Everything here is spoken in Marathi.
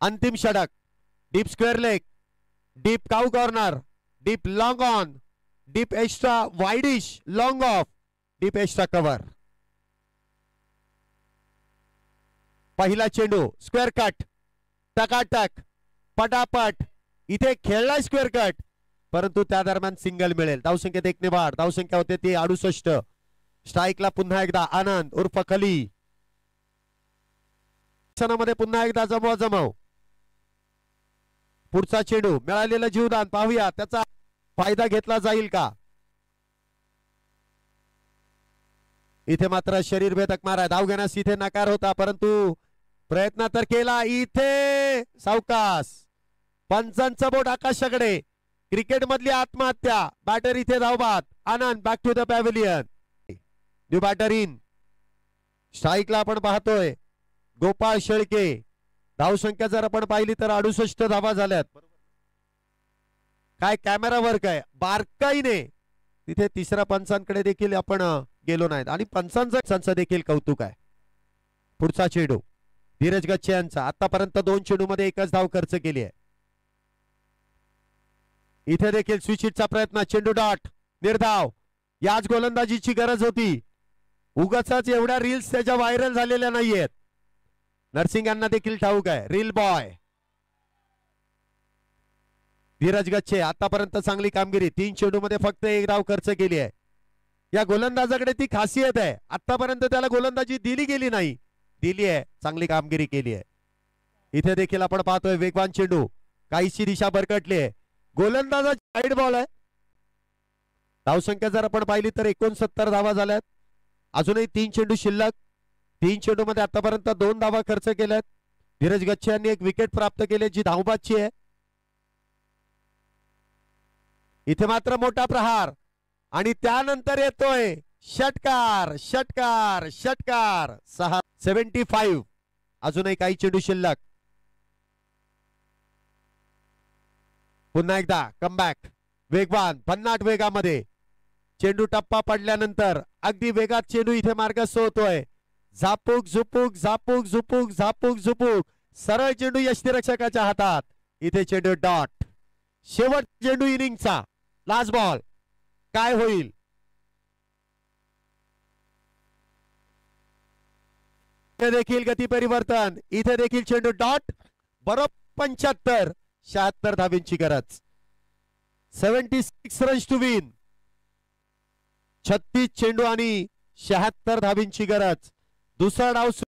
अंतिम षटक. Deep square leg, deep cow corner, deep long on, deep extra widish long of, deep extra cover. पहिला चेंडू स्क्वेअर कट, टकाटक पटापट. इथे खेळला स्क्वेअर कट, परंतु त्या दरम्यान सिंगल मिळेल. धावसंख्येत 1 ने वाढ. धावसंख्या होते ती 68. स्ट्राईकला पुन्हा एकदा आनंद उर्फ खली. मध्ये पुन्हा एकदा जमव. पुढचा चेंडू मिळालेलं जीवदान पाहूया, त्याचा फायदा घेतला जाईल का. इथे मात्र शरीरभेदक मारा. धाव घेण्यास इथे नकार होता, परंतु प्रयत्न तर केला. इथे सावकाश. पंचांचा बोट आकाशाकडे. क्रिकेट मधली आत्महत्या. बॅटर इथे धावबाद. Anand back to the pavilion. New batter in. स्ट्राईकला आपण पाहतोय गोपाळ शेळके. धावसंख्या जर आपण पाहिली तर 68 धावा झाल्यात. काय कॅमेरा वर्क आहे बारकाईने. तिथे तिसऱ्या पंचांकडे देखील आपण गेलो नाहीत आणि पंचांचं देखील कौतुक आहे. पुढचा चेंडू धीरज गच्छे यांचा. आतापर्यंत 2 चेंडू मध्ये 1च धाव खर्च केली आहे. इथे देखील स्विचिटचा प्रयत्न. चेंडू डॉट, निर्धाव. याच गोलंदाजीची गरज होती. उगाच एवढ्या रील्स त्याच्या व्हायरल झालेल्या नाहीयेत. नरसिंग यांना देखील ठाऊक आहे. Reel boy Dhiraj Gachche. आतापर्यंत चांगली कामगिरी. 3 चेंडू मध्ये फक्त 1 धाव खर्च केली आहे. या गोलंदाजाकडे ती खासियत आहे. आतापर्यंत त्याला गोलंदाजी दिली गेली नाही. दिली आहे, चांगली कामगिरी केली आहे. इथे देखील आपण पाहतोय वेगवान चेंडू. काहीशी दिशा भरकटली आहे. गोलंदाजाची साईड बॉल आहे. धावसंख्या जर आपण पाहिली तर 69 धावा झाल्यात. अजूनही 3 चेंडू शिल्लक. 3 चेंडू मध्ये आतापर्यंत 2 धावा खर्च केल्यात. धीरज गच्छे यांनी 1 विकेट प्राप्त केली जी धावबादची आहे. इथे मात्र मोठा प्रहार आणि त्यानंतर येतोय षटकार षटकार षटकार. 75. अजूनही काही चेंडू शिल्लक. पुन्हा एकदा कमबॅक. वेगवान 50 वेगामध्ये. चेंडू टप्पा पडल्यानंतर अगदी वेगात चेंडू इथे मार्गस्थ होतोय. झापूक झुपूक झापूक झुपूक झापूक झुपूक. सरळ चेंडू यष्टीरक्षकाच्या हातात. इथे चेंडू डॉट. शेवट चेंडू इनिंगचा लास्ट बॉल. काय होईल. इथे देखील गती परिवर्तन. इथे देखील चेंडू डॉट. बरोबर 75. 76 धावींची गरज. 76 रन्स टू विन. 36 चेंडू आणि 76 धावींची गरज. दुसरा डाव